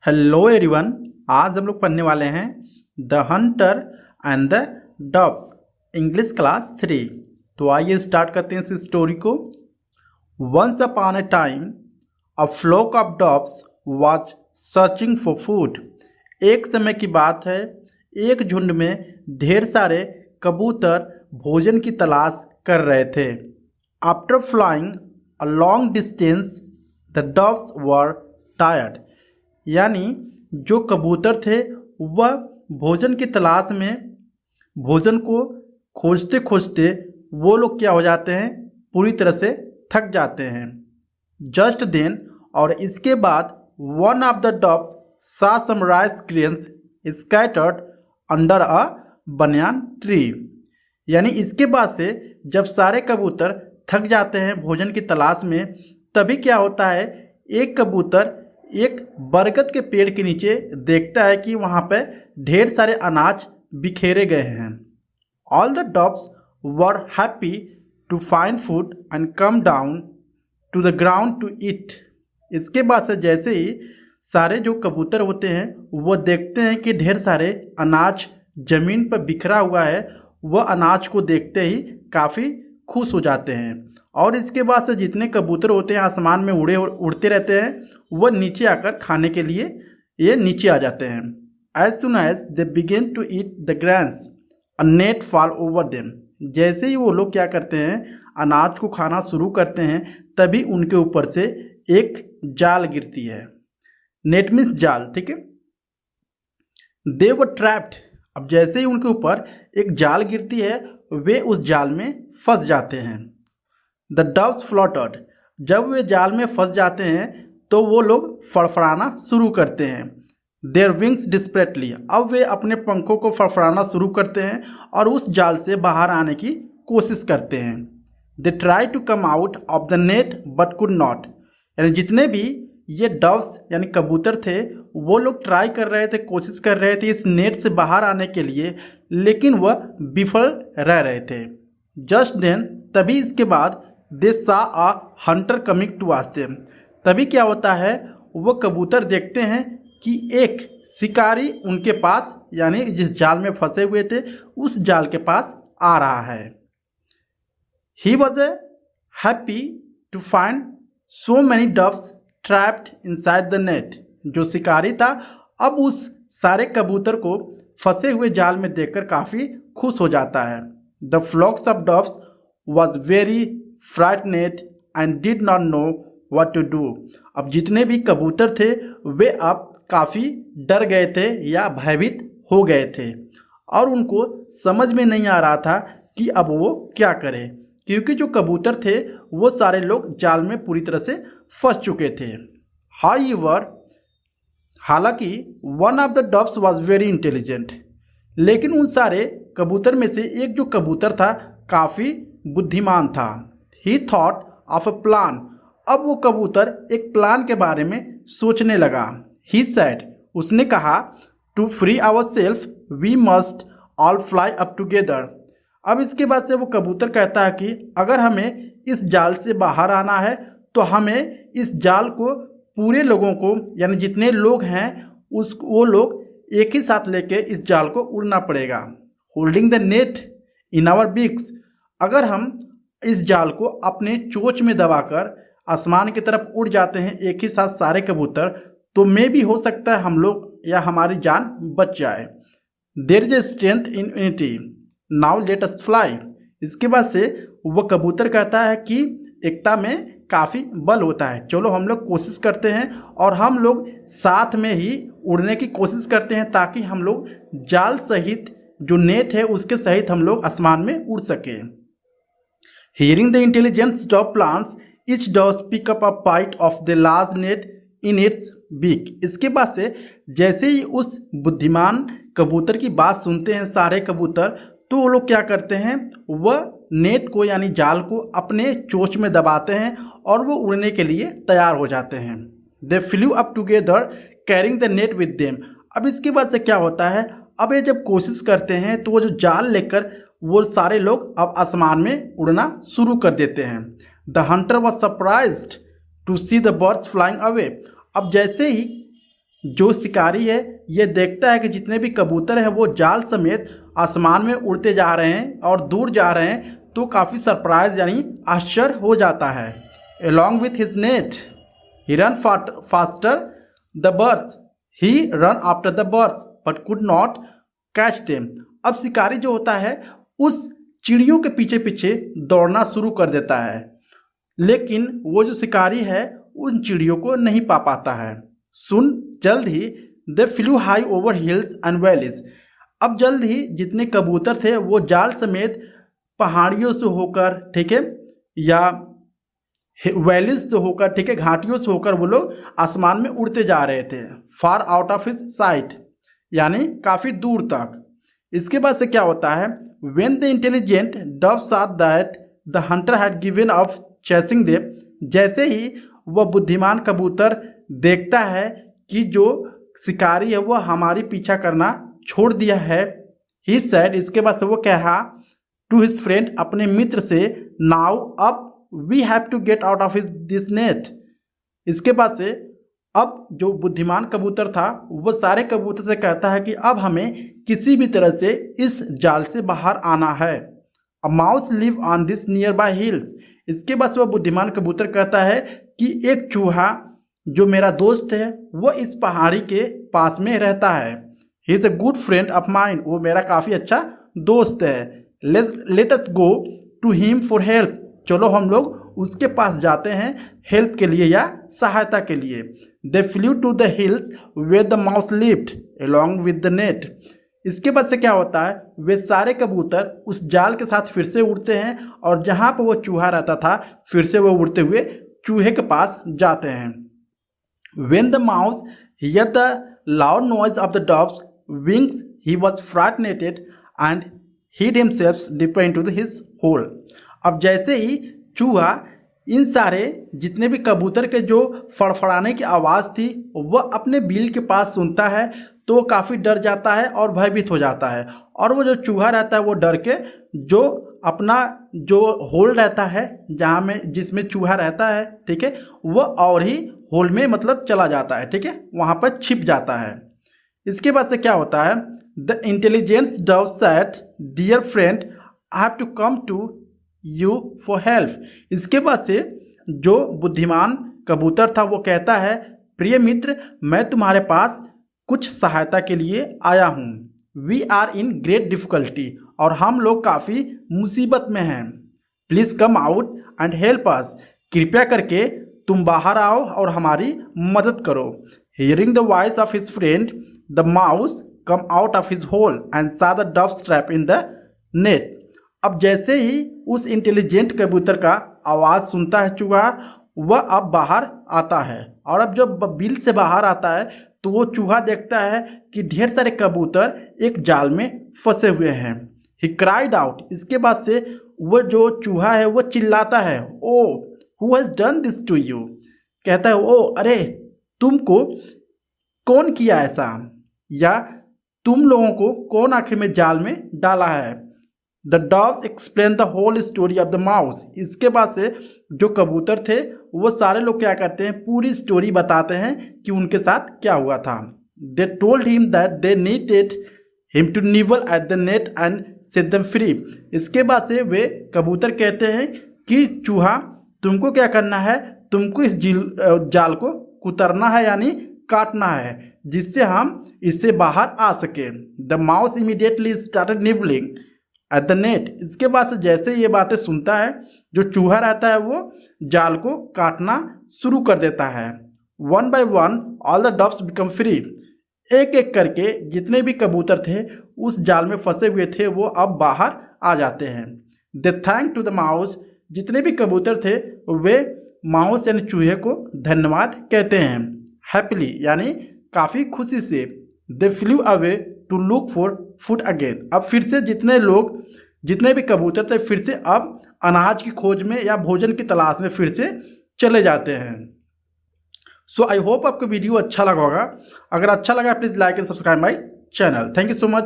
Hello everyone. आज हम लोग पढ़ने वाले हैं the hunter and the doves English class 3। तो आइए स्टार्ट करते हैं इस स्टोरी को। Once upon a time a flock of doves was searching for food. एक समय की बात है, एक झुंड में ढेर सारे कबूतर भोजन की तलाश कर रहे थे। After flying a long distance the doves were tired. यानी जो कबूतर थे वह भोजन की तलाश में भोजन को खोजते खोजते वो लोग क्या हो जाते हैं, पूरी तरह से थक जाते हैं। जस्ट देन, और इसके बाद, one of the dogs saw some rice grains scattered under a banyan tree. यानी इसके बाद से जब सारे कबूतर थक जाते हैं भोजन की तलाश में, तभी क्या होता है, एक कबूतर एक बरगद के पेड़ के नीचे देखता है कि वहाँ पे ढेर सारे अनाज बिखेरे गए हैं। All the dogs were happy to find food and come down to the ground to eat. इसके बाद से जैसे ही सारे जो कबूतर होते हैं वो देखते हैं कि ढेर सारे अनाज ज़मीन पर बिखरा हुआ है, वह अनाज को देखते ही काफ़ी खुश हो जाते हैं। और इसके बाद से जितने कबूतर होते हैं आसमान में उड़ते रहते हैं, वह नीचे आकर खाने के लिए ये नीचे आ जाते हैं। As soon as they begin to eat the grains a net fall over them. जैसे ही वो लोग क्या करते हैं, अनाज को खाना शुरू करते हैं, तभी उनके ऊपर से एक जाल गिरती है। नेट मीन्स जाल, ठीक है। दे वर ट्रैप्ड। अब जैसे ही उनके ऊपर एक जाल गिरती है, वे उस जाल में फंस जाते हैं। The doves fluttered. जब वे जाल में फंस जाते हैं तो वो लोग फड़फड़ाना शुरू करते हैं। Their wings desperately. अब वे अपने पंखों को फड़फड़ाना शुरू करते हैं और उस जाल से बाहर आने की कोशिश करते हैं। They try to come out of the net but could not. यानी जितने भी ये डव्स यानी कबूतर थे, वो लोग ट्राई कर रहे थे, कोशिश कर रहे थे इस नेट से बाहर आने के लिए, लेकिन वह विफल रह रहे थे। जस्ट देन, तभी इसके बाद, they saw a hunter coming to watch them. तभी क्या होता है, वो कबूतर देखते हैं कि एक शिकारी उनके पास, यानी जिस जाल में फंसे हुए थे उस जाल के पास आ रहा है। He was a happy to find so many doves trapped inside the net. जो शिकारी था अब उस सारे कबूतर को फंसे हुए जाल में देखकर काफ़ी खुश हो जाता है। The flocks of doves was very frightened and did not know what to do. अब जितने भी कबूतर थे वे अब काफ़ी डर गए थे या भयभीत हो गए थे और उनको समझ में नहीं आ रहा था कि अब वो क्या करें, क्योंकि जो कबूतर थे वो सारे लोग जाल में पूरी तरह से फंस चुके थे। हाउएवर, हालांकि one of the doves was very intelligent. लेकिन उन सारे कबूतर में से एक जो कबूतर था काफ़ी बुद्धिमान था। ही थॉट ऑफ अ प्लान। अब वो कबूतर एक प्लान के बारे में सोचने लगा। ही सेड, उसने कहा, to free our self we must all fly up together. अब इसके बाद से वो कबूतर कहता है कि अगर हमें इस जाल से बाहर आना है तो हमें इस जाल को पूरे लोगों को, यानी जितने लोग हैं वो लोग एक ही साथ लेके इस जाल को उड़ना पड़ेगा। Holding the net in our beaks. अगर हम इस जाल को अपने चोंच में दबाकर आसमान की तरफ उड़ जाते हैं एक ही साथ सारे कबूतर, तो मे भी हो सकता है हम लोग या हमारी जान बच जाए। There is a strength in unity, now let us fly. इसके बाद से वो कबूतर कहता है कि एकता में काफ़ी बल होता है, चलो हम लोग कोशिश करते हैं और हम लोग साथ में ही उड़ने की कोशिश करते हैं ताकि हम लोग जाल सहित जो नेट है उसके सहित हम लोग आसमान में उड़ सकें। Hearing the intelligence dove plans each dove pick up a bite of the large net in its beak. इसके बाद से जैसे ही उस बुद्धिमान कबूतर की बात सुनते हैं सारे कबूतर, तो वो लोग क्या करते हैं, वह नेट को यानी जाल को अपने चोंच में दबाते हैं और वो उड़ने के लिए तैयार हो जाते हैं। दे flu up together carrying the net with them. अब इसके बाद से क्या होता है, अब ये जब कोशिश करते हैं तो वो जो जाल लेकर वो सारे लोग अब आसमान में उड़ना शुरू कर देते हैं। The hunter was surprised to see the birds flying away. अब जैसे ही जो शिकारी है ये देखता है कि जितने भी कबूतर हैं वो जाल समेत आसमान में उड़ते जा रहे हैं और दूर जा रहे हैं, तो काफ़ी सरप्राइज यानी आश्चर्य हो जाता है। Along with his net, he ran faster the birds. He ran after the birds but could not catch them. अब शिकारी जो होता है उस चिड़ियों के पीछे पीछे दौड़ना शुरू कर देता है, लेकिन वो जो शिकारी है उन चिड़ियों को नहीं पा पाता है। सुन जल्द ही they flew high over hills and valleys. अब जल्द ही जितने कबूतर थे वो जाल समेत पहाड़ियों से होकर, ठीक है, या वैलीज से होकर, ठीक है, घाटियों से होकर वो लोग आसमान में उड़ते जा रहे थे। Far out of his site, यानी काफ़ी दूर तक। इसके बाद से क्या होता है, when the intelligent Dove saw that the Hunter had given up chasing them, जैसे ही वह बुद्धिमान कबूतर देखता है कि जो शिकारी है वह हमारी पीछा करना छोड़ दिया है, ही सेड, इसके बाद से वो कहा टू हिज फ्रेंड, अपने मित्र से, नाउ अब we have to get out of this net. इसके बाद से अब जो बुद्धिमान कबूतर था वो सारे कबूतर से कहता है कि अब हमें किसी भी तरह से इस जाल से बाहर आना है। A mouse live on this near by hills. इसके बाद से वह बुद्धिमान कबूतर कहता है कि एक चूहा जो मेरा दोस्त है वो इस पहाड़ी के पास में रहता है। He is a good friend of mine, वो मेरा काफ़ी अच्छा दोस्त है। Let us go to him for help, चलो हम लोग उसके पास जाते हैं हेल्प के लिए या सहायता के लिए। They flew to the hills where the mouse lived along with the net. इसके बाद से क्या होता है, वे सारे कबूतर उस जाल के साथ फिर से उड़ते हैं और जहाँ पर वो चूहा रहता था फिर से वो उड़ते हुए चूहे के पास जाते हैं। When the mouse heard the loud noise of the dove's wings, he was frightened and hid himself deeper into his hole. अब जैसे ही चूहा इन सारे जितने भी कबूतर के जो फड़फड़ाने की आवाज़ थी वह अपने बिल के पास सुनता है तो वो काफ़ी डर जाता है और भयभीत हो जाता है, और वो जो चूहा रहता है वो डर के जो अपना जो होल रहता है जहाँ में जिसमें चूहा रहता है, ठीक है, वो और ही होल में मतलब चला जाता है, ठीक है, वहाँ पर छिप जाता है। इसके बाद से क्या होता है, the intelligence dove said dear friend I have to come to you for help. इसके बाद से जो बुद्धिमान कबूतर था वो कहता है, प्रिय मित्र मैं तुम्हारे पास कुछ सहायता के लिए आया हूँ। We are in great difficulty, और हम लोग काफ़ी मुसीबत में हैं। Please come out and help us, कृपया करके तुम बाहर आओ और हमारी मदद करो। Hearing the voice of his friend the mouse came out of his hole and saw the dove trapped in the net. अब जैसे ही उस इंटेलिजेंट कबूतर का आवाज़ सुनता है चूहा, वह अब बाहर आता है, और अब जब बिल से बाहर आता है तो वो चूहा देखता है कि ढेर सारे कबूतर एक जाल में फंसे हुए हैं। ही क्राइड आउट, इसके बाद से वो जो चूहा है वो चिल्लाता है, oh who has done this to you, कहता है ओ अरे तुमको कौन किया ऐसा, या तुम लोगों को कौन आखिर में जाल में डाला है। The doves explained the whole story of the mouse. इसके बाद से जो कबूतर थे वो सारे लोग क्या करते हैं, पूरी स्टोरी बताते हैं कि उनके साथ क्या हुआ था। They told him that they needed him to nibble at the net and set them free. इसके बाद से वे कबूतर कहते हैं कि चूहा तुमको क्या करना है, तुमको इस जाल को कुतरना है यानी काटना है, जिससे हम इससे बाहर आ सके। The mouse immediately started nibbling eight the net. इसके बाद से जैसे ये बातें सुनता है जो चूहा रहता है वो जाल को काटना शुरू कर देता है। One by one all the doves become free. एक एक करके जितने भी कबूतर थे उस जाल में फंसे हुए थे वो अब बाहर आ जाते हैं। दे थैंक टू द माउस, जितने भी कबूतर थे वे माउस यानी चूहे को धन्यवाद कहते हैं। हैप्पीली यानी काफ़ी खुशी से। They flew away to look for food again. अब फिर से जितने भी कबूतर थे फिर से अब अनाज की खोज में या भोजन की तलाश में फिर से चले जाते हैं। सो आई होप आपको वीडियो अच्छा लगा होगा। अगर अच्छा लगा please like and subscribe my channel. Thank you so much.